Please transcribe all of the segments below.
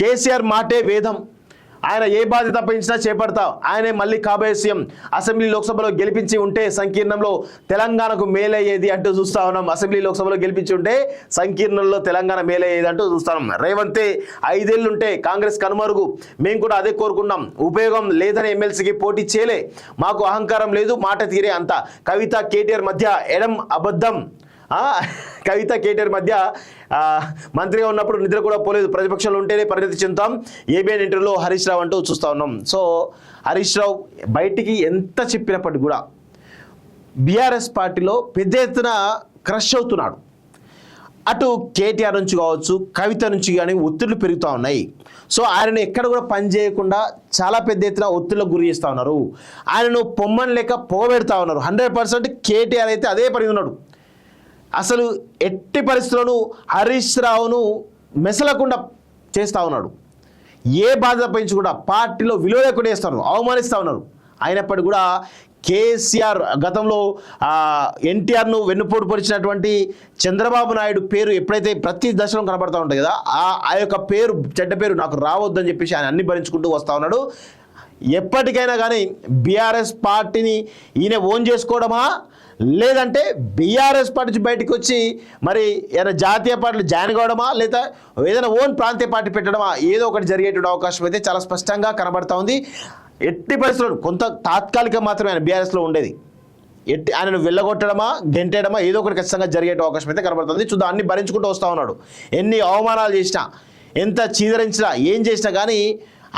కేసీఆర్ మాటే వేదం. ఆయన ఏ బాధ్యత అప్పగించినా చేపడతా. ఆయనే మళ్ళీ కాబోయే సీఎం. అసెంబ్లీ లోక్సభలో గెలిపించి ఉంటే సంకీర్ణంలో తెలంగాణకు మేలయ్యేది అంటూ చూస్తా ఉన్నాం. అసెంబ్లీ లోక్సభలో గెలిపించి ఉంటే సంకీర్ణంలో తెలంగాణ మేలయ్యేది అంటూ చూస్తాం. రేవంతే 5 ఏళ్ళుంటే కాంగ్రెస్ కనుమరుగు, మేము కూడా అదే కోరుకున్నాం. ఉపయోగం లేదని ఎమ్మెల్సీకి పోటీ చేయలే, మాకు అహంకారం లేదు, మాట తీరే అంతా. కవిత కేటీఆర్ మధ్య ఎడం అబద్ధం. కవిత కేటీఆర్ మధ్య మంత్రిగా ఉన్నప్పుడు నిద్ర కూడా పోలేదు, ప్రతిపక్షంలో ఉంటేనే పరిణతి చెందుతాం. ఏబిఎన్ ఇంటర్వ్యూలో హరీష్ రావు అంటూ చూస్తూ ఉన్నాం. సో హరీష్ రావు బయటికి ఎంత చెప్పినప్పటికీ కూడా బీఆర్ఎస్ పార్టీలో పెద్ద ఎత్తున క్రష్ అవుతున్నాడు. అటు కేటీఆర్ నుంచి కావచ్చు, కవిత నుంచి కానీ ఒత్తిళ్లు పెరుగుతూ ఉన్నాయి. సో ఆయనను ఎక్కడ కూడా పని చేయకుండా చాలా పెద్ద ఎత్తున ఒత్తిళ్లకు గురి చేస్తూ ఉన్నారు. ఆయనను పొమ్మని లేక పోగబెడతా ఉన్నారు. 100% కేటీఆర్ అయితే అదే పని ఉన్నాడు. అసలు ఎట్టి పరిస్థితుల్లోనూ హరీష్ రావును మెసలకుండా చేస్తూ ఉన్నాడు. ఏ బాధ్యత పెంచి కూడా పార్టీలో విలువ లేకుండా చేస్తారు, అవమానిస్తూ ఉన్నారు. అయినప్పటికీ కూడా కేసీఆర్ గతంలో ఎన్టీఆర్ను వెన్నుపోటు పొడిచినటువంటి చంద్రబాబు నాయుడు పేరు ఎప్పుడైతే ప్రతి దశలో కనబడతా ఉంటుంది కదా, ఆ యొక్క పేరు, చెడ్డ పేరు నాకు రావద్దని చెప్పేసి ఆయన అన్ని భరించుకుంటూ వస్తూ ఉన్నాడు. ఎప్పటికైనా కానీ బీఆర్ఎస్ పార్టీని ఈయన ఓన్ చేసుకోవడమా, లేదంటే బీఆర్ఎస్ పార్టీ నుంచి బయటకు వచ్చి మరి ఏదైనా జాతీయ పార్టీలు జాయిన్ కావడమా, లేదా ఏదైనా ఓన్ ప్రాంతీయ పార్టీ పెట్టడమా, ఏదో ఒకటి జరిగేటువంటి అవకాశం అయితే చాలా స్పష్టంగా కనబడతా ఉంది. ఎట్టి పరిస్థితుల్లో కొంత తాత్కాలిక మాత్రమే ఆయన బీఆర్ఎస్లో ఉండేది. ఆయనను వెళ్ళగొట్టడమా, గెంటేయడమా, ఏదో ఒకటి ఖచ్చితంగా జరిగే అవకాశం అయితే కనబడుతుంది. చూద్దాం, అన్ని భరించుకుంటూ వస్తూ ఉన్నాడు. ఎన్ని అవమానాలు చేసినా, ఎంత చీదరించినా, ఏం చేసినా కానీ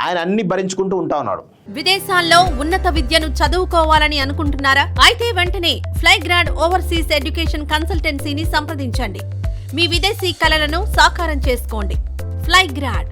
ఆయన అన్ని భరించుకుంటూ ఉంటా ఉన్నాడు. విదేశాల్లో ఉన్నత విద్యను చదువుకోవాలని అనుకుంటున్నారా? అయితే వెంటనే ఫ్లైగ్రాడ్ ఓవర్సీస్ ఎడ్యుకేషన్ కన్సల్టెన్సీని సంప్రదించండి. మీ విదేశీ కలలను సాకారం చేసుకోండి. ఫ్లైగ్రాడ్